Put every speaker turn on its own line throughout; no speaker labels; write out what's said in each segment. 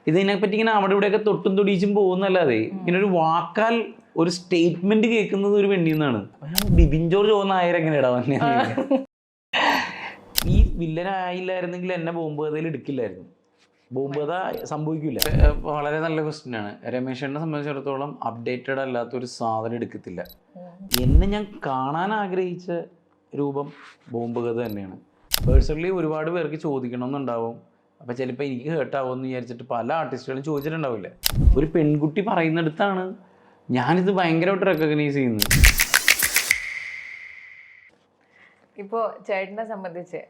ഇതിനെപ്പറ്റി ഇങ്ങനെ അവിടെ ഇവിടെയൊക്കെ തൊട്ടും തൊടിച്ചും പോകുന്നല്ലാതെ ഇങ്ങനെ ഒരു വാക്കാൽ ഒരു സ്റ്റേറ്റ്മെന്റ് കേൾക്കുന്നത് ഒരു പെണ്ണിന്നാണ്. ബിബിൻ ജോർജ് പോകുന്ന ആയിരം എങ്ങനെയാടാ വന്നെ? ഈ വില്ലനായില്ലായിരുന്നെങ്കിൽ എന്നെ ബോംബ് കഥയിൽ എടുക്കില്ലായിരുന്നു. ബോംബ് കഥ സംഭവിക്കില്ല. വളരെ നല്ല ക്വസ്റ്റ്യൻ ആണ്. രമേശനെ സംബന്ധിച്ചിടത്തോളം അപ്ഡേറ്റഡ് അല്ലാത്തൊരു സാധനം എടുക്കത്തില്ല. എന്നെ ഞാൻ കാണാൻ ആഗ്രഹിച്ച രൂപം ബോംബ് കഥ തന്നെയാണ്. പേഴ്സണലി ഒരുപാട് പേർക്ക് ചോദിക്കണമെന്നുണ്ടാവും. അപ്പം ചിലപ്പോൾ എനിക്ക് ഹേർട്ടാവുമെന്ന് വിചാരിച്ചിട്ട് പല ആർട്ടിസ്റ്റുകളും ചോദിച്ചിട്ടുണ്ടാവില്ല. ഒരു പെൺകുട്ടി പറയുന്നിടത്താണ് ഞാനിത് ഭയങ്കരമായിട്ട് റെക്കഗ്നൈസ് ചെയ്യുന്നത്.
ഇപ്പോൾ ചേട്ടനെ സംബന്ധിച്ച്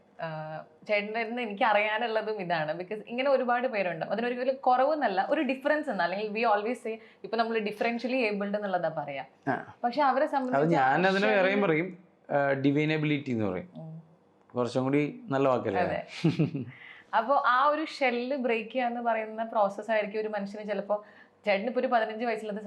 ചേട്ടൻ്റെ എനിക്ക് അറിയാനുള്ളതും ഇതാണ്. ബിക്കോസ് ഇങ്ങനെ ഒരുപാട് പേരുണ്ട്. അതിനൊരു കുറവെന്നല്ല, ഒരു ഡിഫറൻസ് എന്നാ, അല്ലെങ്കിൽ വി ഓൾവേസ് സേ ഇപ്പൊ നമ്മൾ ഡിഫറൻഷ്യലി ഏബിൾഡ് എന്നുള്ളതാ പറയാ. പക്ഷെ അവരെ സംബന്ധിച്ച്
ഞാൻ അതിന് വേറെയും പറയും, ഡിവൈനബിലിറ്റി എന്ന് പറയും. കുറച്ചും കൂടി നല്ല വാക്കല്ലേ.
അപ്പോൾ ആ ഒരു ഷെല്ല് ബ്രേക്ക് ചെയ്യാന്ന് പറയുന്ന പ്രോസസ് ആയിരിക്കും ഒരു മനുഷ്യന് ചിലപ്പോൾ. ചേട്ടനിപ്പോൾ ഒരു 15 വയസ്സിൽ അത്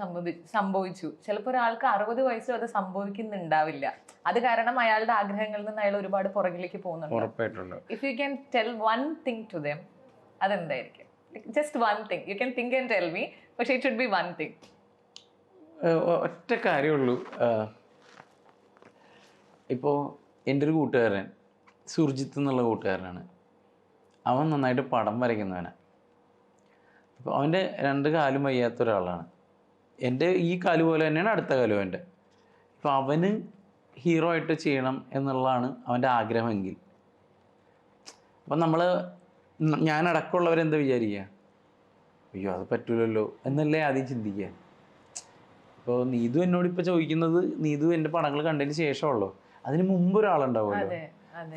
സംഭവിച്ചു. ചിലപ്പോൾ ഒരാൾക്ക് 60 വയസ്സിൽ അത് സംഭവിക്കുന്നുണ്ടാവില്ല. അത് കാരണം അയാളുടെ ആഗ്രഹങ്ങളിൽ നിന്ന് അയാൾ ഒരുപാട് പുറകിലേക്ക് പോകുന്നുണ്ട്. If you can tell one thing to them, അതെന്തായിരിക്കും? Just one thing you can think and tell me, പക്ഷേ it should be one thing.
ഒറ്റ കാര്യമുള്ളൂ. ഇപ്പോൾ എൻ്റെ ഒരു കൂട്ടുകാരൻ സുർജിത്ത് എന്നുള്ള കൂട്ടുകാരനാണ്. അവൻ നന്നായിട്ട് പടം വരയ്ക്കുന്നവനാണ്. അപ്പോൾ അവൻ്റെ 2 കാലും വയ്യാത്ത ഒരാളാണ്. എൻ്റെ ഈ കാല് പോലെ തന്നെയാണ് അടുത്ത കാലും അവൻ്റെ. ഇപ്പോൾ അവന് ഹീറോ ആയിട്ട് ചെയ്യണം എന്നുള്ളതാണ് അവൻ്റെ ആഗ്രഹമെങ്കിൽ, അപ്പം ഞാനടക്കമുള്ളവരെന്താ വിചാരിക്കുക? അയ്യോ അത് പറ്റൂലല്ലോ എന്നല്ലേ ആദ്യം ചിന്തിക്കുക. ഇപ്പോൾ നീതു എന്നോടിപ്പോൾ ചോദിക്കുന്നത് നീതു എൻ്റെ പടങ്ങൾ കണ്ടതിന് ശേഷമുള്ളൂ. അതിന് മുമ്പ് ഒരാളുണ്ടാവുമല്ലോ,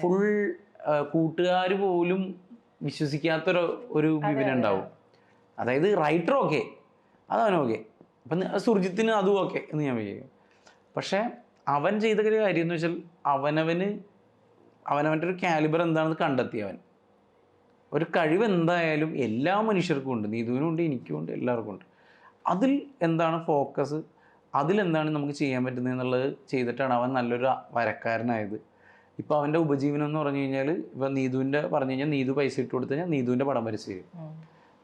ഫുൾ കൂട്ടുകാർ പോലും വിശ്വസിക്കാത്തൊരു വിപിനുണ്ടാവും. അതായത് റൈറ്റർ ഓക്കെ, അതവൻ ഓക്കെ, അപ്പം സുർജിത്തിന് അതും ഓക്കെ എന്ന് ഞാൻ വിചാരിക്കും. പക്ഷേ അവൻ ചെയ്ത കാര്യം എന്ന് വെച്ചാൽ അവനവൻ്റെ ഒരു കാലിബർ എന്താണെന്ന് കണ്ടെത്തിയവൻ. ഒരു കഴിവ് എന്തായാലും എല്ലാ മനുഷ്യർക്കും ഉണ്ട്, നീതുവിനും ഉണ്ട്, എനിക്കും ഉണ്ട്, എല്ലാവർക്കും ഉണ്ട്. അതിൽ എന്താണ് ഫോക്കസ്, അതിലെന്താണ് നമുക്ക് ചെയ്യാൻ പറ്റുന്നത് എന്നുള്ളത് ചെയ്തിട്ടാണ് അവൻ നല്ലൊരു വരക്കാരനായത്. ഇപ്പോൾ അവൻ്റെ ഉപജീവനം എന്ന് പറഞ്ഞു കഴിഞ്ഞാൽ, ഇപ്പം നീതുവിൻ്റെ പറഞ്ഞു കഴിഞ്ഞാൽ നീതു പൈസ ഇട്ട് കൊടുത്തു കഴിഞ്ഞാൽ നീതുവിൻ്റെ പടം വരച്ച് തരും.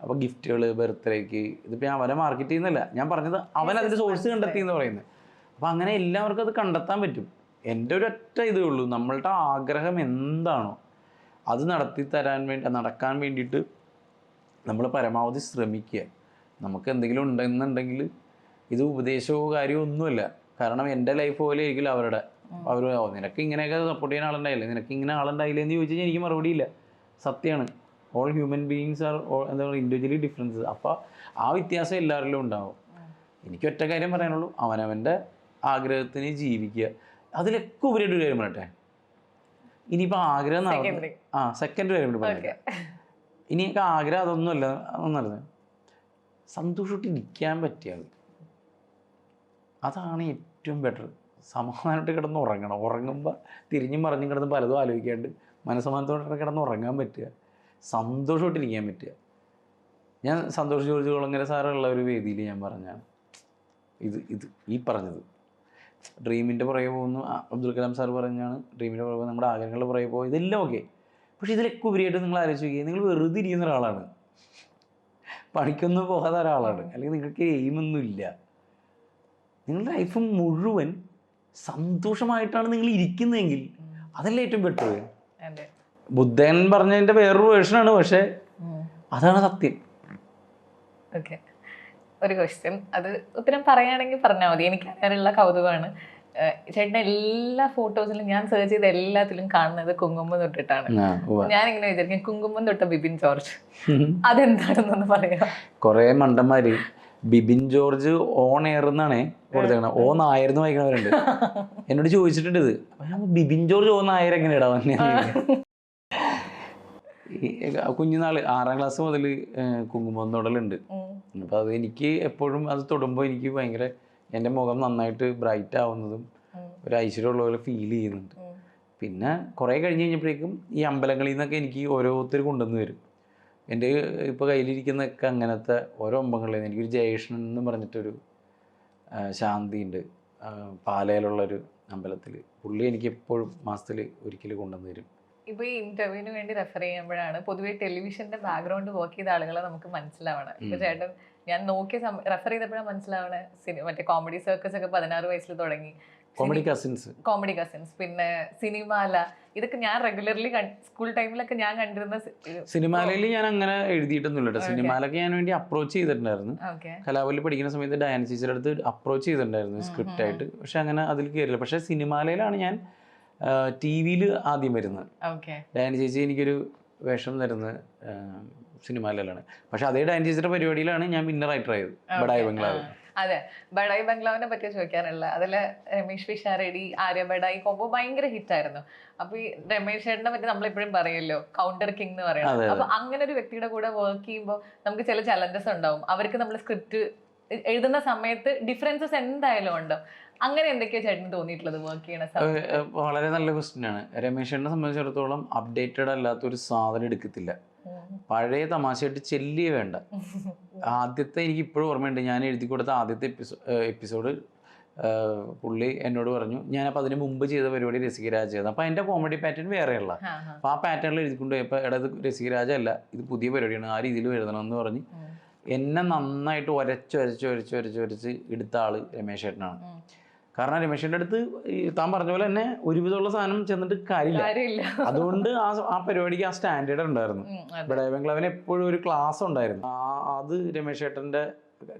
അപ്പോൾ ഗിഫ്റ്റുകൾ, ബർത്ത്ഡേക്ക്, ഇതിപ്പോൾ ഞാൻ അവനെ മാർക്കറ്റ് ചെയ്യുന്നില്ല, ഞാൻ പറഞ്ഞത് അവൻ അതിൻ്റെ സോഴ്സ് കണ്ടെത്തി എന്ന് പറയുന്നത്. അപ്പോൾ അങ്ങനെ എല്ലാവർക്കും അത് കണ്ടെത്താൻ പറ്റും. എൻ്റെ ഒരൊറ്റ ഇതേ ഉള്ളൂ, നമ്മളുടെ ആഗ്രഹം എന്താണോ അത് നടക്കാൻ വേണ്ടിയിട്ട് നമ്മൾ പരമാവധി ശ്രമിക്കുക. നമുക്ക് എന്തെങ്കിലും ഉണ്ടെന്നുണ്ടെങ്കിൽ ഇത് ഉപദേശമോ കാര്യമോ ഒന്നുമല്ല. കാരണം എൻ്റെ ലൈഫ് പോലെ ആയിരിക്കില്ല അവരുടെ. അവർ നിനക്ക് ഇങ്ങനെയൊക്കെ സപ്പോർട്ട് ചെയ്യാൻ ആളുണ്ടായില്ലേ, നിനക്ക് ഇങ്ങനെ ആളുണ്ടായില്ലേ എന്ന് ചോദിച്ചു കഴിഞ്ഞാൽ എനിക്ക് മറുപടിയില്ല. സത്യമാണ്. ഓൾ ഹ്യൂമൻ ബീയിങ്സ് ആർ എന്താ പറയുക, ഇൻഡിവിജ്വലി ഡിഫറൻസസ്. അപ്പോൾ ആ വ്യത്യാസം എല്ലാവരിലും ഉണ്ടാവും. എനിക്ക് ഒറ്റ കാര്യം പറയാനുള്ളൂ, അവനവൻ്റെ ആഗ്രഹത്തിന് ജീവിക്കുക. അതിലൊക്കെ ഉപരിയായിട്ട് ഒരു കാര്യം പറയട്ടെ. ഇനിയിപ്പോൾ ആഗ്രഹം സെക്കൻഡ് കാര്യം കൂടി പറയാം. ഇനിയൊക്കെ ആഗ്രഹം അതൊന്നുമല്ല, സന്തോഷമായിട്ട് ഇരിക്കാൻ പറ്റിയാൽ അതാണ് ഏറ്റവും ബെറ്റർ. സമാധാനമായിട്ട് കിടന്ന് ഉറങ്ങണം. ഉറങ്ങുമ്പോൾ തിരിഞ്ഞും മറിഞ്ഞും കിടന്ന് പലതും ആലോചിക്കാണ്ട് മനസ്സമാനത്തോടെ കിടന്ന് ഉറങ്ങാൻ പറ്റുക, സന്തോഷമായിട്ടിരിക്കാൻ പറ്റുക. ഞാൻ സന്തോഷ് ജോർജ് കുളങ്ങര സാറുള്ള ഒരു വേദിയിൽ ഞാൻ പറഞ്ഞാണ് ഇത് ഈ പറഞ്ഞത്. ഡ്രീമിൻ്റെ പുറകെ പോകുന്നു, അബ്ദുൽ കലാം സാർ പറഞ്ഞാണ് ഡ്രീമിൻ്റെ പുറകെ നമ്മുടെ ആഗ്രഹങ്ങളുടെ പുറകെ പോകും, ഇതെല്ലാം ഓക്കെ. പക്ഷേ ഇതിലൊക്കെ ഉപരിയായിട്ട് നിങ്ങൾ ആലോചിക്കുക, നിങ്ങൾ വെറുതെ ഇരിക്കുന്ന ഒരാളാണ്, പണിക്കൊന്നും പോകാത്ത ഒരാളാണ്, അല്ലെങ്കിൽ നിങ്ങൾക്ക് എയിമൊന്നുമില്ല. നിങ്ങളുടെ ലൈഫ് മുഴുവൻ സന്തോഷമായിട്ടാണ് നിങ്ങൾ ഇരിക്കുന്നതെങ്കിൽ അതല്ലേ ഏറ്റവും ബെറ്റർ. ബുദ്ധൻ പറഞ്ഞതിൻ്റെ വേറൊരു വേർഷനാണ്, പക്ഷേ അതാണ് സത്യം.
ഓക്കെ, ഒരു ക്വസ്റ്റ്യൻ, അത് ഉത്തരം പറയുകയാണെങ്കിൽ പറഞ്ഞാൽ മതി. എനിക്ക് അറിയാനുള്ള കൗതുകമാണ്. ചേട്ടൻ്റെ എല്ലാ ഫോട്ടോസിലും ഞാൻ സെർച്ച് ചെയ്ത എല്ലാത്തിലും കാണുന്നത് കുങ്കുമം തൊട്ടിട്ടാണ്. ഞാൻ ഇങ്ങനെ വിചാരിക്കും, കുങ്കുമം തൊട്ട ബിബിൻ ജോർജ് അതെന്താണെന്നൊന്ന് പറയാം.
കുറേ മണ്ടന്മാര് ബിബിൻ ജോർജ് ഓൺ എയർ എന്നാണ് കൊടുത്തേക്കണം, ഓ നായർന്ന് വായിക്കണവരുണ്ട്. എന്നോട് ചോദിച്ചിട്ടുണ്ട് ഇത്, ബിബിൻ ജോർജ് ഓ നായർ എങ്ങനെ ഇടാൻ. കുഞ്ഞുനാൾ 6ാം ക്ലാസ് മുതൽ കുങ്കുമം തൊടലുണ്ട്. അപ്പോൾ അത് എനിക്ക് എപ്പോഴും അത് തൊടുമ്പോൾ എനിക്ക് ഭയങ്കര എൻ്റെ മുഖം നന്നായിട്ട് ബ്രൈറ്റ് ആവുന്നതും ഒരു ഐശ്വര്യമുള്ള പോലെ ഫീൽ ചെയ്യുന്നുണ്ട്. പിന്നെ കുറേ കഴിഞ്ഞ് കഴിഞ്ഞപ്പോഴേക്കും ഈ അമ്പലങ്ങളിൽ നിന്നൊക്കെ എനിക്ക് ഓരോരുത്തർ കൊണ്ടുവന്ന് വരും. എൻ്റെ ഇപ്പോൾ കയ്യിലിരിക്കുന്നതൊക്കെ അങ്ങനത്തെ ഓരോ അമ്പലങ്ങളിൽ നിന്ന്. എനിക്കൊരു ജയേഷൻ എന്ന് പറഞ്ഞിട്ടൊരു ശാന്തിയുണ്ട് പാലയിലുള്ളൊരു അമ്പലത്തിൽ. പുള്ളി എനിക്ക് എപ്പോഴും മാസത്തിൽ ഒരിക്കൽ കൊണ്ടുവന്ന് തരും.
ഇപ്പൊ ഈ ഇന്റർവ്യൂവിന് വേണ്ടി റെഫർ ചെയ്യുമ്പോഴാണ് പൊതുവെ ടെലിവിഷന്റെ ബാക്ക്ഗ്രൗണ്ട് വർക്ക് ചെയ്ത ആളുകളെ നമുക്ക് മനസ്സിലാവണം. ഇപ്പൊ ചേട്ടൻ ഞാൻ നോക്കിയ റെഫർ ചെയ്തപ്പോഴാണ് മനസ്സിലാവണേ മറ്റേ കോമഡി സർക്കസ് ഒക്കെ 16 വയസ്സിൽ തുടങ്ങി,
കോമഡി കസിൻസ്,
പിന്നെ സിനിമാല, ഇതൊക്കെ ഞാൻ റെഗുലർലി സ്കൂൾ ടൈമിലൊക്കെ ഞാൻ കണ്ടിരുന്ന.
സിനിമാലയിൽ ഞാൻ അങ്ങനെ എഴുതിയിട്ടൊന്നുമില്ല. സിനിമാലൊക്കെ ഞാൻ വേണ്ടി അപ്രോച്ച് ചെയ്തിട്ടുണ്ടായിരുന്നു. കലാവല്ലി പഠിക്കുന്ന സമയത്ത് ഡയാന ടീച്ചറുടെ അടുത്ത് അപ്രോച്ച് ചെയ്തിട്ടുണ്ടായിരുന്നു സ്ക്രിപ്റ്റ് ആയിട്ട്. പക്ഷെ അങ്ങനെ അതിൽ കയറില്ല. പക്ഷെ സിനിമാലയിലാണ് ഞാൻ TV-യിൽ ആദ്യം വരുന്നത്. ഡയാന ചേച്ചി എനിക്കൊരു വേഷം തരുന്നത് സിനിമാലയിലാണ്. പക്ഷെ അതേ ഡയാന ചേച്ചിയുടെ പരിപാടിയിലാണ് ഞാൻ വിന്നർ ആയിട്ട് ആയത്, ബഡായി ബംഗ്ലാവ്.
അതെ, ബഡായി ബംഗ്ലാവിനെ പറ്റി ചോദിക്കാനുള്ള. അതില് രമേഷ് പിഷാരടി, ആര്യ ബഡായി കോമ്പോ ഭയങ്കര ഹിറ്റ് ആയിരുന്നു. അപ്പൊ ഈ രമേഷ് ചേട്ടനെ പറ്റി നമ്മളെപ്പോഴും പറയല്ലോ കൗണ്ടർ കിങ് എന്ന് പറയുന്നത്. അപ്പൊ അങ്ങനെ ഒരു വ്യക്തിയുടെ കൂടെ വർക്ക് ചെയ്യുമ്പോൾ നമുക്ക് ചില ചലഞ്ചസ് ഉണ്ടാവും. അവർക്ക് നമ്മൾ സ്ക്രിപ്റ്റ് എഴുതുന്ന സമയത്ത് ഡിഫറൻസസ് എന്തായാലും ഉണ്ട്. അങ്ങനെ എന്തൊക്കെയാ ചേട്ടന് തോന്നിയിട്ടുള്ളത് വർക്ക് ചെയ്യണ സമയത്ത്?
വളരെ നല്ല ക്വസ്റ്റ്യൻ ആണ്. രമേഷ് ചേട്ടനെ സംബന്ധിച്ചിടത്തോളം അപ്ഡേറ്റഡ് അല്ലാത്തൊരു സാധനം എടുക്കത്തില്ല. പഴയ തമാശയായിട്ട് ചെല്ലിയേ വേണ്ട. ആദ്യത്തെ എനിക്ക് ഇപ്പോഴും ഓർമ്മയുണ്ട്, ഞാൻ എഴുതി കൊടുത്ത ആദ്യത്തെ എപ്പിസോഡ് പുള്ളി എന്നോട് പറഞ്ഞു. ഞാനപ്പോൾ അതിന് മുമ്പ് ചെയ്ത പരിപാടി രസികരാജ ചെയ്തത്. അപ്പോൾ അതിൻ്റെ കോമഡി പാറ്റേൺ വേറെയുള്ള, അപ്പോൾ ആ പാറ്റേണിൽ എഴുതിക്കൊണ്ട് പോയപ്പോൾ ഇടത് രസികരാജ അല്ല, ഇത് പുതിയ പരിപാടിയാണ്, ആ രീതിയിൽ എഴുതണം എന്ന് പറഞ്ഞ് എന്നെ നന്നായിട്ട് ഒരച്ച് എടുത്ത ആള് രമേശ് ചേട്ടനാണ്. കാരണം രമേശിൻ്റെ അടുത്ത് താൻ പറഞ്ഞ പോലെ തന്നെ ഒരുവിധമുള്ള സാധനം ചെന്നിട്ട് കാര്യമില്ല. അതുകൊണ്ട് ആ പരിപാടിക്ക് ആ സ്റ്റാൻഡേർഡ് ഉണ്ടായിരുന്നു. ബഡായി ബംഗ്ലാവിന് എപ്പോഴും ഒരു ക്ലാസ് ഉണ്ടായിരുന്നു. അത് രമേശ് ചേട്ടൻ്റെ,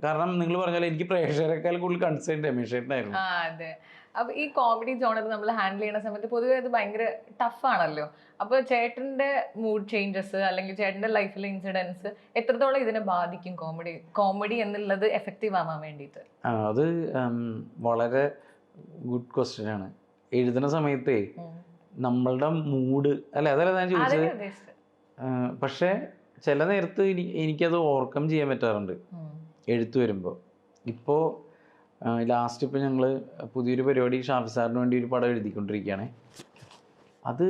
കാരണം നിങ്ങൾ പറഞ്ഞാൽ എനിക്ക് പ്രേക്ഷകരെക്കാൾ കൂടുതൽ കൺസേൺ രമേശ് ചേട്ടനായിരുന്നു.
അതെ. അപ്പൊ ഈ കോമഡി ജോണർ നമ്മൾ ഹാൻഡിൽ ചെയ്യുന്ന സമയത്ത് പൊതുവെ അത് ഭയങ്കര ടഫാണല്ലോ. അപ്പൊ ചേട്ടന്റെ മൂഡ് ചേഞ്ചസ് അല്ലെങ്കിൽ ചേട്ടന്റെ ലൈഫിലെ ഇൻസിഡൻസ് എത്രത്തോളം ഇതിനെ ബാധിക്കും? കോമഡി എന്നുള്ളത് എഫക്റ്റീവ് ആവാൻ വേണ്ടിയിട്ട്.
അത് വളരെ ഗുഡ് ക്വസ്റ്റ്യൻ ആണ്. എഴുതുന്ന സമയത്തേ നമ്മളുടെ മൂഡ് അതല്ല ഞാൻ ചോദിച്ചത്. പക്ഷെ ചില നേരത്ത് എനിക്കത് ഓവർകം ചെയ്യാൻ പറ്റാറുണ്ട് എഴുത്ത് വരുമ്പോൾ. ഇപ്പോൾ ലാസ്റ്റ് ഇപ്പോൾ ഞങ്ങൾ പുതിയൊരു പരിപാടി ഷാഫി സാറിന് വേണ്ടി ഒരു പടം എഴുതിക്കൊണ്ടിരിക്കുകയാണ്. അത്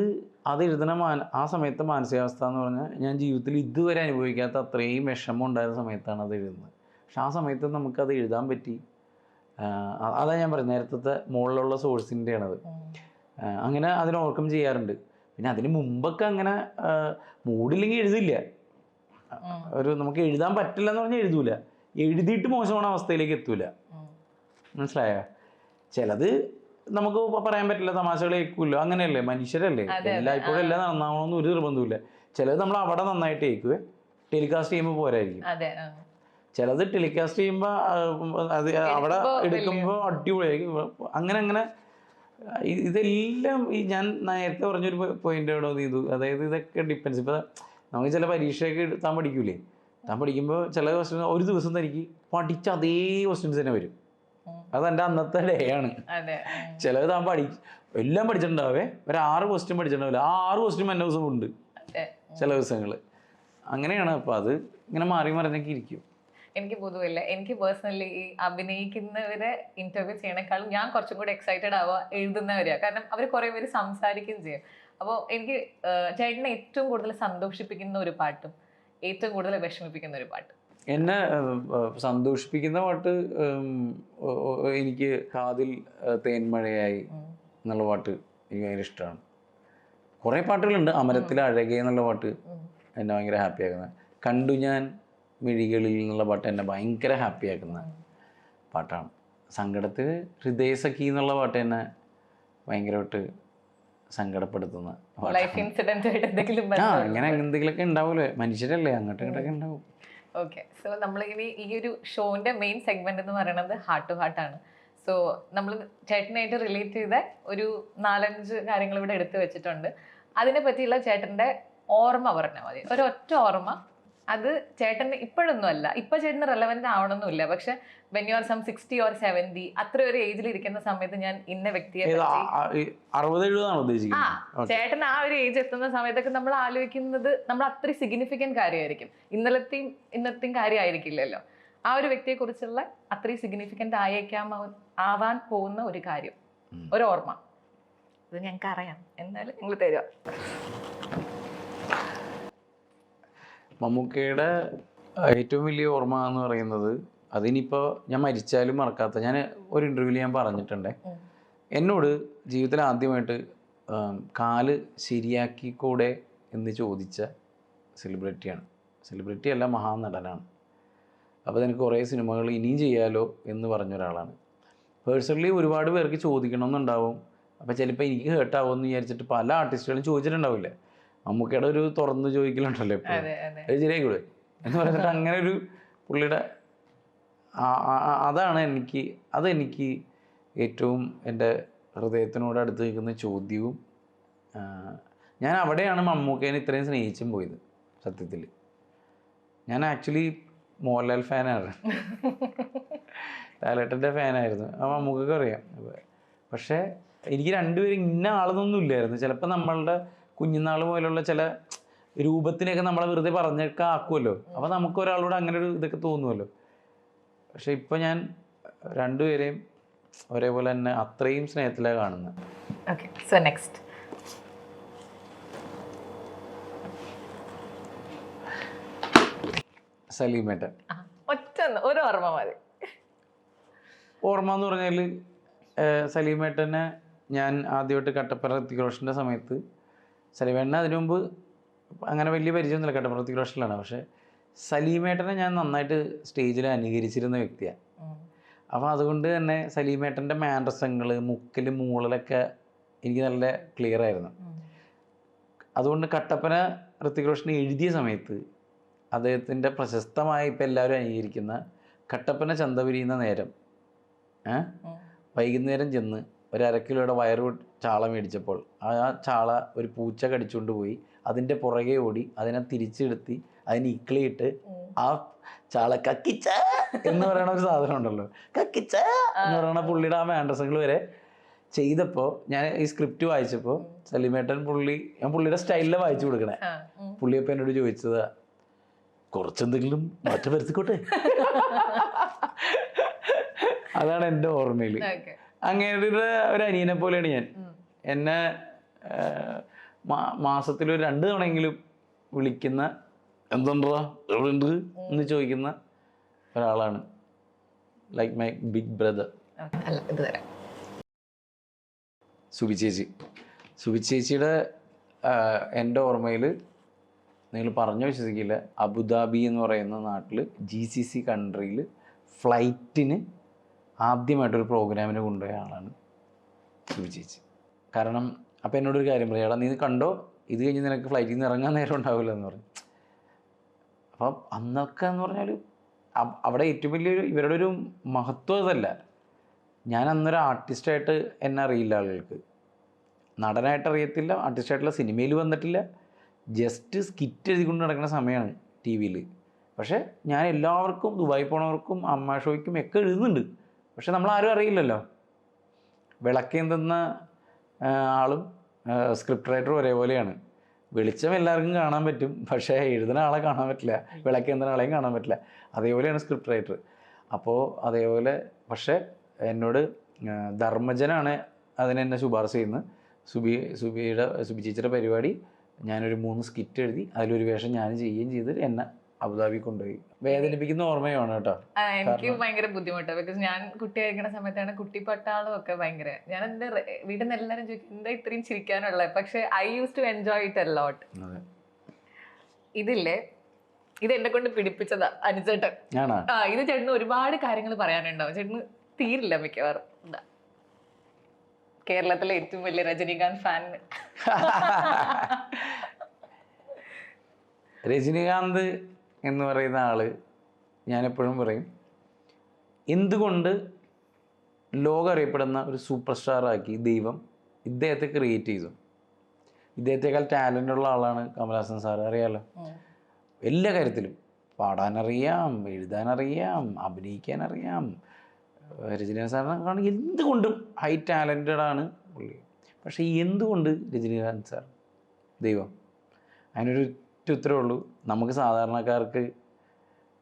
എഴുതണ ആ സമയത്തെ മാനസികാവസ്ഥ എന്ന് പറഞ്ഞാൽ ഞാൻ ജീവിതത്തിൽ ഇതുവരെ അനുഭവിക്കാത്ത അത്രയും വിഷമം ഉണ്ടായിരുന്ന സമയത്താണ് അത് എഴുതുന്നത്. പക്ഷെ ആ സമയത്ത് നമുക്കത് എഴുതാൻ പറ്റി. അതാ ഞാൻ പറഞ്ഞത്, നേരത്തെ മുകളിലുള്ള സോഴ്സിൻ്റെയാണത്. അങ്ങനെ അതിനെ ഓവർകം ചെയ്യാറുണ്ട്. പിന്നെ അതിന് മുമ്പൊക്കെ അങ്ങനെ മൂഡില്ലെങ്കിൽ എഴുതില്ല. നമുക്ക് എഴുതാൻ പറ്റില്ല എന്ന് പറഞ്ഞാൽ എഴുതൂല. എഴുതിയിട്ട് മോശமான അവസ്ഥയിലേക്ക് എത്തൂല. മനസ്സിലായോ? ചിലത് നമുക്ക് പറയാൻ പറ്റില്ല, തമാശകൾ കേൾക്കുമല്ലോ, അങ്ങനെയല്ലേ, മനുഷ്യരല്ലേ, എല്ലായ്പ്പോഴും എല്ലാം നന്നാവണമെന്ന് ഒരു നിർബന്ധമില്ല. ചിലത് നമ്മൾ അവിടെ നന്നായിട്ട് കേൾക്കുവേ, ടെലികാസ്റ്റ് ചെയ്യുമ്പോൾ പോരായിരിക്കും. ചിലത് ടെലികാസ്റ്റ് ചെയ്യുമ്പോൾ അത് അവിടെ എടുക്കുമ്പോൾ അടിപൊളിയായിരിക്കും. അങ്ങനെ ഇതെല്ലാം ഈ ഞാൻ നേരത്തെ പറഞ്ഞൊരു പോയിന്റ് എവിടെ ചെയ്തു. അതായത് ഇതൊക്കെ ഡിപ്പെൻസ്. ഇപ്പോൾ നമുക്ക് ചില പരീക്ഷയൊക്കെ താൻ പഠിക്കൂലേ, താൻ പഠിക്കുമ്പോൾ ചില ക്വസ്റ്റ്യൻ ഒരു ദിവസം തനിക്ക് പഠിച്ച അതേ ക്വസ്റ്റ്യൻസ് തന്നെ വരും. അതെൻ്റെ അന്നത്തെ ഡേ ആണ്. ചിലത് താൻ എല്ലാം പഠിച്ചിട്ടുണ്ടാവേ, ഒരു 6 ക്വസ്റ്റ്യൻ പഠിച്ചിട്ടുണ്ടാവില്ല, ആ 6 ക്വസ്റ്റ്യൻ എൻ്റെ ദിവസം ഉണ്ട് ചില ദിവസങ്ങൾ. അങ്ങനെയാണ്. അപ്പോൾ അത് ഇങ്ങനെ മാറി മറിഞ്ഞൊക്കെ ഇരിക്കും.
എനിക്ക് പൊതുവില്ല, എനിക്ക് പേഴ്സണലി ഈ അഭിനയിക്കുന്നവരെ ഇന്റർവ്യൂ ചെയ്യണേക്കാളും ഞാൻ കുറച്ചും കൂടി എക്സൈറ്റഡ് ആവുക എഴുതുന്നവരെയാണ്. കാരണം അവർ കുറേ പേര് സംസാരിക്കുകയും ചെയ്യും. അപ്പോൾ എനിക്ക് ചേട്ടനെ ഏറ്റവും കൂടുതൽ സന്തോഷിപ്പിക്കുന്ന ഒരു പാട്ടും ഏറ്റവും കൂടുതൽ വിഷമിപ്പിക്കുന്ന ഒരു പാട്ടും?
എന്നെ സന്തോഷിപ്പിക്കുന്ന പാട്ട് എനിക്ക് കാതിൽ തേന്മഴയായി എന്നുള്ള പാട്ട് എനിക്ക് ഭയങ്കര ഇഷ്ടമാണ്. കുറേ പാട്ടുകളുണ്ട്. അമരത്തിലെ അഴകേ എന്നുള്ള പാട്ട് എന്നെ ഭയങ്കര ഹാപ്പി ആക്കുന്നത്. കണ്ടു ഞാൻ മിഴികളിൽ എന്നുള്ള പാട്ട് എന്നെ ഭയങ്കര ഹാപ്പി ആക്കുന്ന പാട്ടാണ്. സങ്കടത്തിൽ ഹൃദയസഖി എന്നുള്ള പാട്ട് എന്നെ ഭയങ്കരമായിട്ട് സങ്കടപ്പെടുത്തുന്ന അങ്ങനെ എന്തെങ്കിലുമൊക്കെ ഉണ്ടാവുമല്ലോ, മനുഷ്യരല്ലേ, അങ്ങോട്ടും ഇങ്ങോട്ടൊക്കെ ഉണ്ടാവും.
ഓക്കെ, സോ നമ്മളിങ്ങനെ ഈ ഒരു ഷോന്റെ മെയിൻ സെഗ്മെന്റ് എന്ന് പറയുന്നത് ഹാർട്ട് ടു ഹാർട്ട് ആണ്. സോ നമ്മൾ ചേട്ടനായിട്ട് റിലേറ്റ് ചെയ്ത ഒരു 4-5 കാര്യങ്ങൾ ഇവിടെ എടുത്തു വെച്ചിട്ടുണ്ട്. അതിനെ പറ്റിയുള്ള ചേട്ടന്റെ ഓർമ്മ പറഞ്ഞാൽ മതി, ഒരൊറ്റ ഓർമ്മ. അത് ചേട്ടന് ഇപ്പോഴൊന്നും അല്ല, ഇപ്പൊ ചേട്ടന് റെലവെന്റ് ആവണമെന്നില്ല, പക്ഷെ when you are some 60 or 70 അത്ര ഒരു ഏജിൽ ഇരിക്കുന്ന സമയത്ത് ഞാൻ ഇന്ന വ്യക്തിയെ ചേട്ടൻ ആ ഒരു ഏജ് എത്തുന്ന സമയത്തൊക്കെ നമ്മൾ ആലോചിക്കുന്നത് നമ്മൾ അത്രയും സിഗ്നിഫിക്കന്റ് കാര്യമായിരിക്കും. ഇന്നത്തെയും കാര്യമായിരിക്കില്ലല്ലോ. ആ ഒരു വ്യക്തിയെ കുറിച്ചുള്ള അത്രയും സിഗ്നിഫിക്കന്റ് ആവാൻ പോകുന്ന ഒരു കാര്യം, ഒരു ഓർമ്മ, അത് ഞങ്ങൾക്ക് അറിയാം, എന്നാലും നിങ്ങൾ തരുക.
മമ്മൂക്കയുടെ ഏറ്റവും വലിയ ഓർമ്മ എന്ന് പറയുന്നത്, അതിനിപ്പോൾ ഞാൻ മരിച്ചാലും മറക്കാത്ത, ഞാൻ ഒരു ഇൻ്റർവ്യൂവിൽ ഞാൻ പറഞ്ഞിട്ടുണ്ടേ, എന്നോട് ജീവിതത്തിൽ ആദ്യമായിട്ട് കാല് ശരിയാക്കിക്കൂടെ എന്ന് ചോദിച്ച സെലിബ്രിറ്റിയാണ്. സെലിബ്രിറ്റി അല്ല, മഹാനടനാണ്. അപ്പോൾ എനിക്ക് കുറേ സിനിമകൾ ഇനിയും ചെയ്യാലോ എന്ന് പറഞ്ഞ ഒരാളാണ്. പേഴ്സണലി ഒരുപാട് പേർക്ക് ചോദിക്കണമെന്നുണ്ടാവും. അപ്പോൾ ചിലപ്പോൾ എനിക്ക് ഹേർട്ടാവുമെന്ന് വിചാരിച്ചിട്ട് പല ആർട്ടിസ്റ്റുകളും ചോദിച്ചിട്ടുണ്ടാവില്ലേ. മമ്മൂക്കയുടെ ഒരു തുറന്ന് ചോദിക്കലുണ്ടല്ലോ എപ്പോഴും, അത് ശരിയായിക്കൂടെ എന്ന് പറഞ്ഞിട്ട് അങ്ങനെ ഒരു പുള്ളിയുടെ അതെനിക്ക് ഏറ്റവും എൻ്റെ ഹൃദയത്തിനോട് അടുത്ത് നിൽക്കുന്ന ചോദ്യവും. ഞാൻ അവിടെയാണ് മമ്മൂക്കേനെ ഇത്രയും സ്നേഹിച്ചും പോയത്. സത്യത്തിൽ ഞാൻ ആക്ച്വലി മോഹൻലാൽ ഫാനാണ്, ലാലേട്ടൻ്റെ ഫാനായിരുന്നു. ആ മമ്മൂക്കൊക്കെ അറിയാം. പക്ഷേ എനിക്ക് രണ്ടുപേരും ഇന്ന ആളെന്നൊന്നും ഇല്ലായിരുന്നു. ചിലപ്പോൾ നമ്മളുടെ കുഞ്ഞുനാൾ പോലുള്ള ചില രൂപത്തിനെയൊക്കെ നമ്മളെ വെറുതെ പറഞ്ഞൊക്കെ ആക്കുമല്ലോ. അപ്പോൾ നമുക്ക് ഒരാളോട് അങ്ങനെ ഒരു ഇതൊക്കെ തോന്നുമല്ലോ. പക്ഷെ ഇപ്പം ഞാൻ രണ്ടുപേരെയും ഒരേപോലെ തന്നെ അത്രയും സ്നേഹത്തിലാണ് കാണുന്നത്.
ഓക്കെ, സോ നെക്സ്റ്റ്
സലീമേട്ടൻ.
ഒറ്റ ഒരു ഓർമ്മ മതി.
ഓർമ്മ എന്ന് പറഞ്ഞാൽ സലീമേട്ടനെ ഞാൻ ആദ്യമായിട്ട് കട്ടപ്പന ഋത്തിക് റോഷൻ്റെ സമയത്ത്, സലീമേട്ടനെ അതിനു മുമ്പ് അങ്ങനെ വലിയ പരിചയമൊന്നുമില്ല, കട്ടപ്പന ഋത്തിക് റോഷനിലാണ്. പക്ഷേ സലീമേട്ടനെ ഞാൻ നന്നായിട്ട് സ്റ്റേജിൽ അനുകരിച്ചിരുന്ന വ്യക്തിയാണ്. അപ്പോൾ അതുകൊണ്ട് തന്നെ സലീമേട്ടൻ്റെ മാനറിസങ്ങൾ, മുക്കൽ, മൂളലൊക്കെ എനിക്ക് നല്ല ക്ലിയർ ആയിരുന്നു. അതുകൊണ്ട് കട്ടപ്പന ഋത്തിക് റോഷൻ എഴുതിയ സമയത്ത് അദ്ദേഹത്തിൻ്റെ പ്രശസ്തമായി ഇപ്പം എല്ലാവരും അംഗീകരിക്കുന്ന കട്ടപ്പന ചന്ത പിരിയുന്ന നേരം, വൈകുന്നേരം ചെന്ന് ഒരു 1/2 കിലോയുടെ വയറ് ചാള മേടിച്ചപ്പോൾ ആ ചാള ഒരു പൂച്ച കടിച്ചുകൊണ്ട് പോയി അതിൻ്റെ പുറകെ ഓടി അതിനെ തിരിച്ചെടുത്തി അതിന് ഇക്കിളിയിട്ട് ആ ചാള കക്കിച്ച എന്ന് പറയുന്ന ഒരു സാധനം ഉണ്ടല്ലോ, കക്കിച്ച എന്ന് പറയുന്ന പുള്ളിയുടെ ആ മാൻഡ്രസങ്ങൾ വരെ ചെയ്തപ്പോൾ ഞാൻ ഈ സ്ക്രിപ്റ്റ് വായിച്ചപ്പോൾ സലീമേട്ടൻ ഞാൻ പുള്ളിയുടെ സ്റ്റൈലിൽ വായിച്ചു കൊടുക്കണേ. പുള്ളിയപ്പോൾ എന്നോട് ചോദിച്ചത് കുറച്ചെന്തെങ്കിലും മാറ്റം വരുത്തിക്കോട്ടെ. അതാണ് എൻ്റെ ഓർമ്മയിൽ. അങ്ങനെ ഒരു അനിയനെ പോലെയാണ് ഞാൻ. എന്നെ മാസത്തിൽ ഒരു 2 തവണയെങ്കിലും വിളിക്കുന്ന, എന്തുണ്ടാ എവിടെ ഉണ്ട് എന്ന് ചോദിക്കുന്ന ഒരാളാണ്. Like my big brother. Subi ചേച്ചിയുടെ എൻ്റെ ഓർമ്മയിൽ നിങ്ങൾ പറഞ്ഞു വിശ്വസിക്കില്ല, അബുദാബി എന്ന് പറയുന്ന നാട്ടിൽ GCC കൺട്രിയിൽ ഫ്ലൈറ്റിന് ആദ്യമായിട്ടൊരു പ്രോഗ്രാമിന് കൊണ്ടുപോയ ആളാണ് സുബി ചേച്ചി. കാരണം അപ്പോൾ എന്നോടൊരു കാര്യം പറയാം, എടാ നീ കണ്ടോ, ഇത് കഴിഞ്ഞ് നിനക്ക് ഫ്ലൈറ്റിൽ നിന്ന് ഇറങ്ങാൻ നേരം ഉണ്ടാവില്ല എന്ന് പറഞ്ഞു. അപ്പം അന്നൊക്കെ എന്ന് പറഞ്ഞാൽ അവിടെ ഏറ്റവും വലിയൊരു ഇവരുടെ ഒരു മഹത്വം അതല്ല. ഞാൻ അന്നൊരു ആർട്ടിസ്റ്റായിട്ട് എന്നെ അറിയില്ല, ആളുകൾക്ക് നടനായിട്ട് അറിയത്തില്ല, ആർട്ടിസ്റ്റായിട്ടുള്ള സിനിമയിൽ വന്നിട്ടില്ല, ജസ്റ്റ് സ്കിറ്റ് എഴുതിക്കൊണ്ട് നടക്കുന്ന സമയമാണ് TV-യിൽ. പക്ഷേ ഞാൻ എല്ലാവർക്കും, ദുബായി പോണവർക്കും അമ്മ ഷോയ്ക്കും ഒക്കെ എഴുതുന്നുണ്ട്. പക്ഷെ നമ്മളാരും അറിയില്ലല്ലോ. വിളക്കേന്തുന്ന ആളും സ്ക്രിപ്റ്റ് റൈറ്ററും ഒരേപോലെയാണ്. വെളിച്ചം എല്ലാവർക്കും കാണാൻ പറ്റും, പക്ഷേ എഴുതുന്ന ആളെ കാണാൻ പറ്റില്ല, വിളക്കേന്തുന്ന ആളെയും കാണാൻ പറ്റില്ല. അതേപോലെയാണ് സ്ക്രിപ്റ്റ് റൈറ്റർ. അപ്പോൾ അതേപോലെ പക്ഷേ എന്നോട് ധർമ്മജനാണ് അതിനെന്നെ ശുപാർശ ചെയ്യുന്നത്. സുബി ചേച്ചിയുടെ പരിപാടി ഞാനൊരു 3 സ്കിറ്റ് എഴുതി അതിലൊരു വേഷം ഞാൻ ചെയ്യുകയും ചെയ്ത് എന്നെ അബുദാബി കൊണ്ടുപോയി. വേദനിപ്പിക്കുന്ന ഓർമ്മയാണ് കേട്ടോ.
എനിക്ക് ഭയങ്കര ബുദ്ധിമുട്ടാണ്. ബിക്കോസ് ഞാൻ കുട്ടിയായിരിക്കുന്ന സമയത്താണ് കുട്ടിപ്പട്ടാളം ഒക്കെ ഭയങ്കര, ഞാൻ എൻ്റെ വീട്ടിൽ നിന്ന് എല്ലാവരും ചോദിക്കും എന്താ ഇത്രയും ചിരിക്കാനുള്ളത്, പക്ഷെ I use to enjoy it a lot. ഇതില്ലേ, ഇത് എന്നെ കൊണ്ട് പിടിപ്പിച്ചതാ അനുചേട്ടൻ. ഇത് ചേട്ടന് ഒരുപാട് കാര്യങ്ങൾ പറയാനുണ്ടാവും, ചേട്ടന് തീരില്ല മിക്കവാറും. കേരളത്തിലെ ഏറ്റവും വലിയ രജനീകാന്ത് ഫാൻ.
രജനീകാന്ത് എന്ന് പറയുന്ന ആള് ഞാനെപ്പോഴും പറയും, എന്തുകൊണ്ട് ലോകം അറിയപ്പെടുന്ന ഒരു സൂപ്പർ സ്റ്റാറാക്കി ദൈവം ഇദ്ദേഹത്തെ ക്രിയേറ്റ് ചെയ്തു. ഇദ്ദേഹത്തെക്കാൾ ടാലൻ്റുള്ള ആളാണ് കമലഹാസൻ സാറ്, അറിയാമല്ലോ. എല്ലാ കാര്യത്തിലും പാടാനറിയാം, എഴുതാനറിയാം, അഭിനയിക്കാനറിയാം. രജനീകാന്ത് സാറിനെ എന്തുകൊണ്ടും ഹൈ ടാലൻറ്റഡ് ആണ് പുള്ളി. പക്ഷേ എന്തുകൊണ്ട് രജനീകാന്ത് സാർ ദൈവം? അതിനൊരു ഉത്തരവേ ഉള്ളൂ. നമുക്ക് സാധാരണക്കാർക്ക്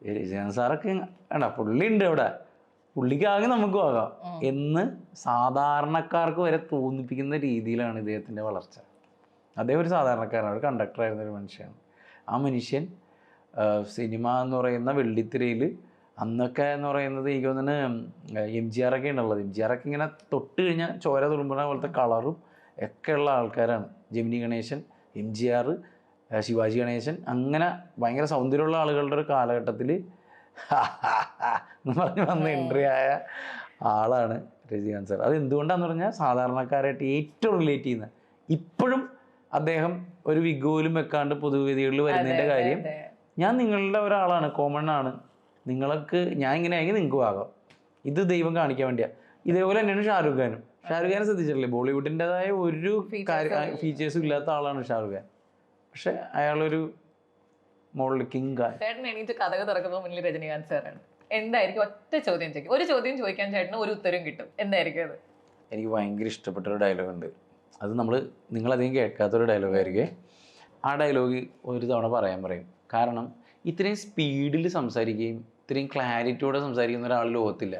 രജനീകാന്ത് സാറൊക്കെ വേണ്ട, പുള്ളി ഉണ്ട് അവിടെ, പുള്ളിക്കാകെ നമുക്കും ആകാം എന്ന് സാധാരണക്കാർക്ക് വരെ തോന്നിപ്പിക്കുന്ന രീതിയിലാണ് ഇദ്ദേഹത്തിൻ്റെ വളർച്ച. അദ്ദേഹം ഒരു സാധാരണക്കാരനാണ്, ഒരു കണ്ടക്ടറായിരുന്ന ഒരു മനുഷ്യനാണ്. ആ മനുഷ്യൻ സിനിമ എന്ന് പറയുന്ന വെള്ളിത്തിരയിൽ അന്നൊക്കെ എന്ന് പറയുന്നത് എനിക്ക് തോന്നുന്നു MGR ഒക്കെ ഉണ്ടുള്ളത്. MGR ഒക്കെ ഇങ്ങനെ തൊട്ട് കഴിഞ്ഞാൽ ചോര തുളുമ്പുന്ന പോലത്തെ കളറും ഒക്കെയുള്ള ആൾക്കാരാണ്. ജെമിനി ഗണേശൻ, MGR, ശിവാജി ഗണേശൻ, അങ്ങനെ ഭയങ്കര സൗന്ദര്യമുള്ള ആളുകളുടെ ഒരു കാലഘട്ടത്തിൽ എന്ന് പറഞ്ഞ് വന്ന എൻട്രി ആയ ആളാണ് രജനീകാന്ത് സാർ. അത് എന്തുകൊണ്ടാന്ന് പറഞ്ഞാൽ സാധാരണക്കാരായിട്ട് ഏറ്റവും റിലേറ്റ് ചെയ്യുന്ന, ഇപ്പോഴും അദ്ദേഹം ഒരു വിഗ് പോലും വെക്കാണ്ട് പൊതുവേദികളിൽ വരുന്നതിൻ്റെ കാര്യം, ഞാൻ നിങ്ങളുടെ ഒരാളാണ്, കോമൺ ആണ്, നിങ്ങൾക്ക് ഞാൻ ഇങ്ങനെ ആയെങ്കിൽ നിങ്ങൾക്ക് ആകാം, ഇത് ദൈവം കാണിക്കാൻ വേണ്ടിയാണ്. ഇതേപോലെ തന്നെയാണ് ഷാരൂഖ് ഖാനും. ഷാരൂഖ് ഖാനെ ശ്രദ്ധിച്ചിട്ടില്ലേ? ബോളിവുഡിൻ്റെതായ ഒരു ഫീച്ചേഴ്സും ഇല്ലാത്ത ആളാണ് ഷാരൂഖ് ഖാൻ. പക്ഷെ അയാളൊരു മോളിൽ കിങ് ഖാൻ.
ചേട്ടൻ എണീറ്റ് കഥക തുറക്കുമ്പോൾ മുന്നിൽ രജനീകാന്ത് സാറാണ്. എന്തായിരിക്കും? ഒറ്റ ചോദ്യം ചോദിക്കും, ഒരു ചോദ്യം ചോദിക്കാൻ ചേട്ടന് ഒരു ഉത്തരം കിട്ടും, എന്തായിരിക്കും അത്?
എനിക്ക് ഭയങ്കര ഇഷ്ടപ്പെട്ട ഒരു ഡയലോഗുണ്ട്. അത് നിങ്ങളധികം കേൾക്കാത്തൊരു ഡയലോഗായിരിക്കും. ആ ഡയലോഗ് ഒരു തവണ പറയും. കാരണം ഇത്രയും സ്പീഡിൽ സംസാരിക്കുകയും ഇത്രയും ക്ലാരിറ്റിയോടെ സംസാരിക്കുന്ന ഒരാൾ ലോകത്തില്ല.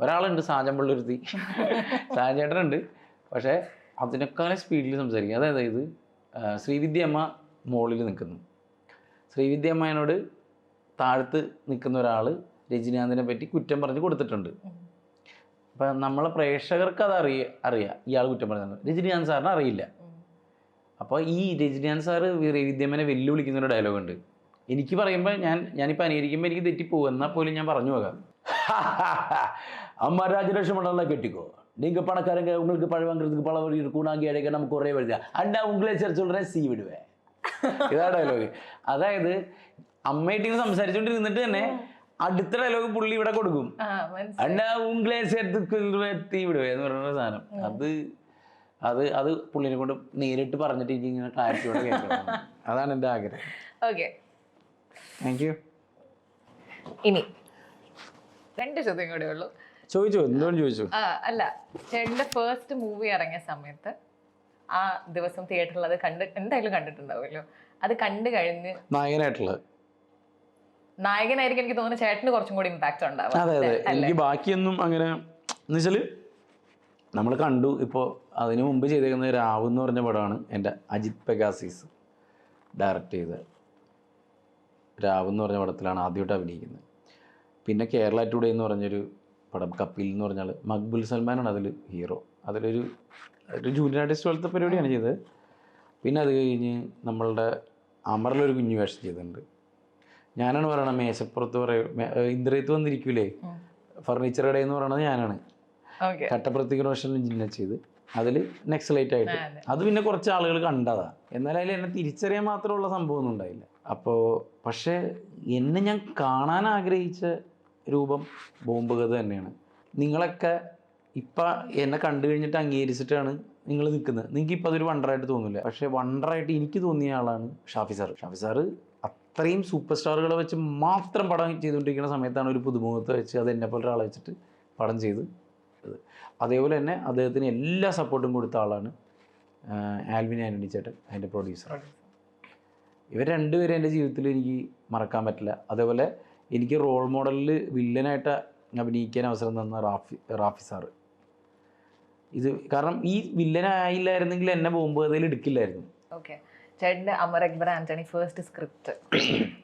ഒരാളുണ്ട്, സാജൻ പിള്ളരുത്തി, സാജേട്ടനുണ്ട്, പക്ഷേ അതിനേക്കാളും സ്പീഡിൽ സംസാരിക്കും. അതായത് ശ്രീവിദ്യമ്മ മുകളിൽ നിൽക്കുന്നു, ശ്രീവിദ്യമ്മേനോട് താഴത്ത് നിൽക്കുന്ന ഒരാൾ രജനീകാന്തിനെ പറ്റി കുറ്റം പറഞ്ഞ് കൊടുത്തിട്ടുണ്ട്. അപ്പം നമ്മളെ പ്രേക്ഷകർക്ക് അത് അറിയാം ഇയാൾ കുറ്റം പറഞ്ഞത്, രജനീകാന്ത് സാറിന് അറിയില്ല. അപ്പോൾ ഈ രജനീകാന്ത് സാറ് ശ്രീവിദ്യമ്മനെ വെല്ലുവിളിക്കുന്നൊരു ഡയലോഗുണ്ട്. എനിക്ക് പറയുമ്പോൾ ഞാനിപ്പോൾ അനുകരിക്കുമ്പോൾ എനിക്ക് തെറ്റിപ്പോകും, എന്നാൽ പോലും ഞാൻ പറഞ്ഞു പോകാം. അമ്മ രാജലക്ഷ്മണ കെട്ടിക്കോ, நீங்கள் பணக்காரங்க, உங்களுக்கு பழம் வாங்குறதுக்கு பல வழி இருக்கும், நாங்கள் இடைக்க நமக்கு ஒரே வழியா அண்ணா உங்களே சார் சொல்கிறேன் സീ വിടുവേ. ഇതാ ഡയലോഗ്. അതായത് അമ്മയായിട്ട് സംസാരിച്ചുകൊണ്ടിരുന്നിട്ട് തന്നെ അടുത്ത ഡയലോഗ് പുള്ളി ഇവിടെ കൊടുക്കും, അണ്ണാ ഉങ്ങളെ തീ വിടുവേ എന്ന് പറയുന്ന സാധനം. അത് പുള്ളിനെ കൊണ്ട് നേരിട്ട് പറഞ്ഞിട്ട് എനിക്ക് ഇങ്ങനെ ക്ലാരിറ്റിയോടെ കേൾക്കണം. അതാണ് എൻ്റെ ആഗ്രഹം.
Okay,
thank you.
ഇനി 2 ചോദ്യം കൂടെ ഉള്ളൂ.
ചോദിച്ചോ, എന്തോന്ന് ചോദിച്ചു?
അല്ല, ചേട്ടൻ്റെ ഫസ്റ്റ് മൂവി ഇറങ്ങിയ സമയത്ത് ആ ദിവസം തിയേറ്ററിൽ അത് എന്തായാലും കണ്ടിട്ടുണ്ടാവുമല്ലോ. അത് കണ്ടു കഴിഞ്ഞ് നായകനായിരിക്കും എനിക്ക് തോന്നുന്നു ചേട്ടന് കുറച്ചും കൂടി ഇമ്പാക്ട് ഉണ്ടാവും.
അതെ, എനിക്ക് ബാക്കിയൊന്നും അങ്ങനെ എന്നുവെച്ചാൽ നമ്മൾ കണ്ടു. ഇപ്പോൾ അതിനു മുമ്പ് ചെയ്തേക്കുന്ന രാവ് എന്ന് പറഞ്ഞ പടമാണ് എൻ്റെ അജിത് പെഗാസിസ് ഡയറക്റ്റ് ചെയ്ത രാവ് എന്ന് പറഞ്ഞ പടത്തിലാണ് ആദ്യമായിട്ട് അഭിനയിക്കുന്നത്. പിന്നെ കേരള ടുഡേ എന്ന് പറഞ്ഞൊരു പടം, കപ്പിൽ എന്ന് പറഞ്ഞാൽ മക്ബുൽ സൽമാനാണ് അതിൽ ഹീറോ. അതിലൊരു ജൂനിയർ ആർട്ടിസ്റ്റ് പോലത്തെ പരിപാടിയാണ് ചെയ്തത്. പിന്നെ അത് കഴിഞ്ഞ് നമ്മളുടെ അമറിലൊരു കുഞ്ഞു വേഷം ചെയ്തിട്ടുണ്ട്. ഞാനാണ് പറയണത്, മേശപ്പുറത്ത് ഇന്ദ്രയത്ത് വന്നിരിക്കൂലേ ഫർണിച്ചർ കട എന്ന് പറയണത് ഞാനാണ്. കട്ടപ്പുറത്തേക്ക് റോഷൻ ജിന്ന ചെയ്ത് അതിൽ നെക്സലൈറ്റ് ആയിട്ട്. അത് പിന്നെ കുറച്ച് ആളുകൾ കണ്ടതാ, എന്നാലും അതിൽ എന്നെ തിരിച്ചറിയാൻ മാത്രമുള്ള സംഭവമൊന്നും ഉണ്ടായില്ല. അപ്പോൾ പക്ഷേ എന്നെ ഞാൻ കാണാൻ ആഗ്രഹിച്ച രൂപം ബോംബ് കഥ തന്നെയാണ്. നിങ്ങളൊക്കെ ഇപ്പം എന്നെ കണ്ടു കഴിഞ്ഞിട്ട് അംഗീകരിച്ചിട്ടാണ് നിങ്ങൾ നിൽക്കുന്നത്. നിങ്ങൾക്ക് ഇപ്പം അതൊരു വണ്ടറായിട്ട് തോന്നില്ല, പക്ഷേ വണ്ടറായിട്ട് എനിക്ക് തോന്നിയ ആളാണ് ഷാഫി സാറ്. ഷാഫി സാറ് അത്രയും സൂപ്പർ സ്റ്റാറുകളെ വെച്ച് മാത്രം പടം ചെയ്തുകൊണ്ടിരിക്കുന്ന സമയത്താണ് ഒരു പുതുമുഖത്തെ വെച്ച് അത് എന്നെ പോലെ ഒരാളെ വെച്ചിട്ട് പടം ചെയ്ത്. അതേപോലെ തന്നെ അദ്ദേഹത്തിന് എല്ലാ സപ്പോർട്ടും കൊടുത്ത ആളാണ് ആൽവിൻ ആൻ്റണി ചേട്ടൻ, അതിൻ്റെ പ്രൊഡ്യൂസർ. ഇവർ രണ്ടുപേരും എൻ്റെ ജീവിതത്തിൽ എനിക്ക് മറക്കാൻ പറ്റില്ല. അതേപോലെ എനിക്ക് റോൾ മോഡലിൽ വില്ലനായിട്ട് അഭിനയിക്കാൻ അവസരം തന്ന റാഫി സാറ്. ഇത് കാരണം ഈ വില്ലനായില്ലായിരുന്നെങ്കിൽ എന്നെ ബോംബ് കഥയിൽ എടുക്കില്ലായിരുന്നു.
ഓക്കെ, ചേട്ടൻ്റെ അമർ അക്ബർ ആന്റണി ഫസ്റ്റ് സ്ക്രിപ്റ്റ്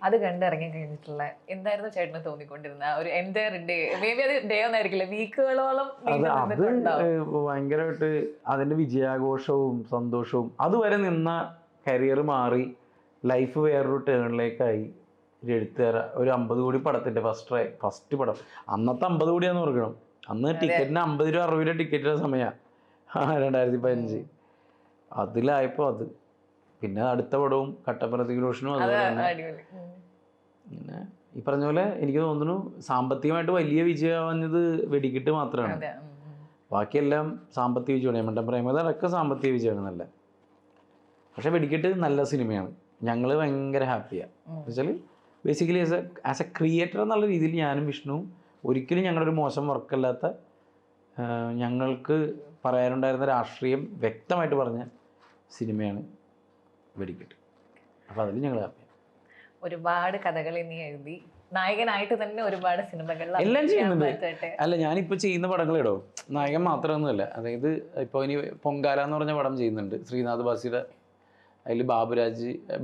അത് കണ്ടിറങ്ങി കഴിഞ്ഞിട്ടുള്ള എന്തായിരുന്നു ചേട്ടന് തോന്നിക്കൊണ്ടിരുന്ന ഒരു എൻ്റയർ ഡേ? മേ ബി അത് ഡേ ഒന്നായിരിക്കില്ല, വീക്കുകളോളം.
അത് ഭയങ്കരമായിട്ട് അതിൻ്റെ വിജയാഘോഷവും സന്തോഷവും അതുവരെ നിന്ന കരിയർ മാറി ലൈഫ് വേറൊരു ടേണിലേക്കായി. ഒരു എഴുത്തുകാര ഒരു 50 കോടി പടത്തിൻ്റെ ഫസ്റ്റ് പടം. അന്നത്തെ 50 കോടിയാന്ന് ഓർക്കണം. അന്ന് ടിക്കറ്റിന് 50 രൂപ 60 രൂപ ടിക്കറ്റിൻ്റെ സമയമാണ് 2015. അതിലായപ്പോൾ അത്. പിന്നെ അടുത്ത പടവും കട്ടപ്പുറത്തേക്ക് റോഷനും അതുപോലെ തന്നെ. പിന്നെ ഈ പറഞ്ഞ പോലെ എനിക്ക് തോന്നുന്നു സാമ്പത്തികമായിട്ട് വലിയ വിജയമാവുന്നത് വെടിക്കെട്ട് മാത്രമാണ്. ബാക്കിയെല്ലാം സാമ്പത്തിക വിജയമാണ്. എമ്മണ്ടം പ്രേമത അതൊക്കെ സാമ്പത്തിക വിജയമാണ് നല്ല. പക്ഷെ വെടിക്കെട്ട് നല്ല സിനിമയാണ്. ഞങ്ങൾ ഭയങ്കര ഹാപ്പിയാണ്. എന്ന് വെച്ചാൽ ബേസിക്കലി ആസ് എ ക്രിയേറ്റർ എന്നുള്ള രീതിയിൽ ഞാനും വിഷ്ണുവും ഒരിക്കലും ഞങ്ങളൊരു മോശം വർക്കല്ലാത്ത, ഞങ്ങൾക്ക് പറയാനുണ്ടായിരുന്ന രാഷ്ട്രീയം വ്യക്തമായിട്ട് പറഞ്ഞ സിനിമയാണ് വെടിക്കെട്ട്. അപ്പോൾ അതിൽ ഞങ്ങൾ ഹാപ്പിയാണ്.
ഒരുപാട് കഥകൾ ഇനി എഴുതി നായകനായിട്ട് തന്നെ ഒരുപാട് സിനിമകൾ
എല്ലാം ചെയ്യുന്നുണ്ട്. അല്ല, ഞാനിപ്പോൾ ചെയ്യുന്ന പടങ്ങളിടോ നായകൻ മാത്രമൊന്നുമല്ല. അതായത് ഇപ്പോൾ ഇനി പൊങ്കാല എന്ന് പറഞ്ഞ പടം ചെയ്യുന്നുണ്ട് ശ്രീനാഥ് ബാസിയുടെ. അതിൽ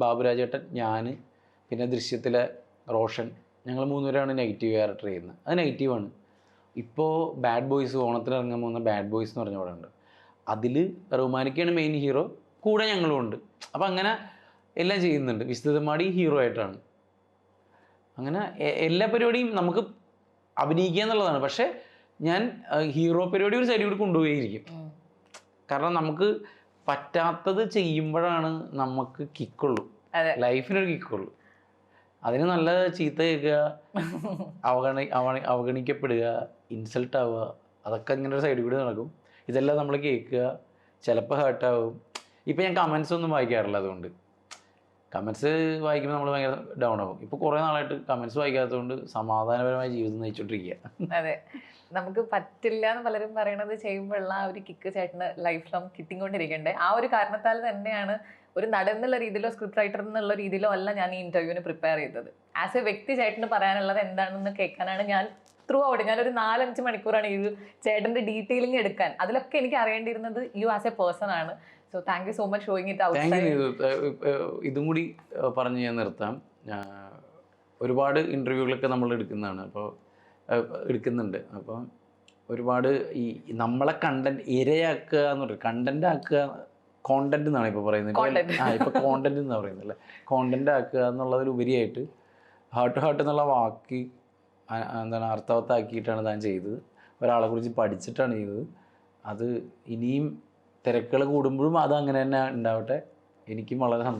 ബാബുരാജേട്ടൻ, ഞാൻ, പിന്നെ ദൃശ്യത്തിലെ റോഷൻ, ഞങ്ങൾ 3 പേരാണ് നെഗറ്റീവ് ക്യാരക്ടർ ചെയ്യുന്നത്. അത് നെഗറ്റീവാണ്. ഇപ്പോൾ ബാഡ് ബോയ്സ്, ഓണത്തിന് ഇറങ്ങാൻ പോകുന്ന ബാഡ് ബോയ്സ് എന്ന് പറഞ്ഞ പടമുണ്ട്. അതിൽ റഹ്മാനിക്കാണ് മെയിൻ ഹീറോ, കൂടെ ഞങ്ങളും ഉണ്ട്. അപ്പം അങ്ങനെ എല്ലാം ചെയ്യുന്നുണ്ട്. വിസ്തൃതമാടി ഹീറോ ആയിട്ടാണ്. അങ്ങനെ എല്ലാ പരിപാടിയും നമുക്ക് അഭിനയിക്കുക എന്നുള്ളതാണ്. പക്ഷേ ഞാൻ ഹീറോ പരിപാടി ഒരു സൈഡിൽ കൂടി കൊണ്ടുപോയിരിക്കും. കാരണം നമുക്ക് പറ്റാത്തത് ചെയ്യുമ്പോഴാണ് നമുക്ക് കിക്കുള്ളൂ, ലൈഫിനൊരു കിക്കുള്ളൂ. അതിന് നല്ല ചീത്ത കേൾക്കുക, അവഗണിക്കപ്പെടുക, ഇൻസൾട്ട് ആവുക, അതൊക്കെ ഇങ്ങനെ ഒരു സൈഡിൽ കൂടി നടക്കും. ഇതെല്ലാം നമ്മൾ കേൾക്കുക, ചിലപ്പോൾ ഹേർട്ടാവും. ഇപ്പം ഞാൻ കമൻസ് ഒന്നും വായിക്കാറില്ല. അതുകൊണ്ട് കമൻസ് വായിക്കുമ്പോൾ നമ്മൾ ഭയങ്കര ഡൗൺ ആവും. ഇപ്പോൾ കുറേ നാളായിട്ട് കമൻസ് വായിക്കാത്തതുകൊണ്ട് സമാധാനപരമായ ജീവിതം നയിച്ചോണ്ടിരിക്കുക.
അതെ, നമുക്ക് പറ്റില്ല എന്ന് പലരും പറയണത് ചെയ്യുമ്പോഴുള്ള ആ ഒരു കിക്ക് ചേട്ടന് ലൈഫ് ലോങ് കിട്ടിക്കൊണ്ടിരിക്കണ്ടേ. ആ ഒരു കാരണത്താൽ തന്നെയാണ് ഒരു നടൻ എന്നുള്ള രീതിയിലോ സ്ക്രിപ്റ്റ് റൈറ്റർ എന്നുള്ള രീതിയിലോ അല്ല ഞാൻ ഈ ഇന്റർവ്യൂവിന് പ്രിപ്പയർ ചെയ്തത്. ആസ് എ വ്യക്തി ചേട്ടന് പറയാനുള്ളത് എന്താണെന്ന് കേൾക്കാനാണ് ഞാൻ ത്രൂ ഔട്ട്. ഞാനൊരു 4-5 മണിക്കൂറാണ് ഈ ചേട്ടൻ്റെ ഡീറ്റെയിലിംഗ് എടുക്കാൻ. അതിലൊക്കെ എനിക്ക് അറിയേണ്ടിയിരുന്നത് യു ആസ് എ പേഴ്സൺ ആണ്. So thank you so much showing it out.
ഇതും കൂടി പറഞ്ഞ് ഞാൻ നിർത്താം. ഒരുപാട് ഇൻ്റർവ്യൂകളൊക്കെ നമ്മൾ എടുക്കുന്നതാണ്, അപ്പോൾ എടുക്കുന്നുണ്ട്. അപ്പം ഒരുപാട് ഈ നമ്മളെ കണ്ടന്റ് ഇരയാക്കുക എന്ന് പറയും, കണ്ടന്റ് ആക്കുക, കോണ്ടന്റ് എന്നാണ് ഇപ്പോൾ പറയുന്നത്. ഇപ്പോൾ കോണ്ടന്റ് എന്ന് പറയുന്നത് അല്ലേ, കോണ്ടന്റ് ആക്കുക എന്നുള്ളതിലുപരിയായിട്ട് ഹാർട്ട് ടു ഹാർട്ട് എന്നുള്ള വാക്ക് എന്താണ് അർത്ഥവത്താക്കിയിട്ടാണ് താൻ ചെയ്തത്. ഒരാളെ കുറിച്ച് പഠിച്ചിട്ടാണ് ചെയ്തത്. അത് ഇനിയും തിരക്കുകൾ കൂടുമ്പോഴും അത് അങ്ങനെ തന്നെ ഉണ്ടാവട്ടെ. എനിക്കും വളരെ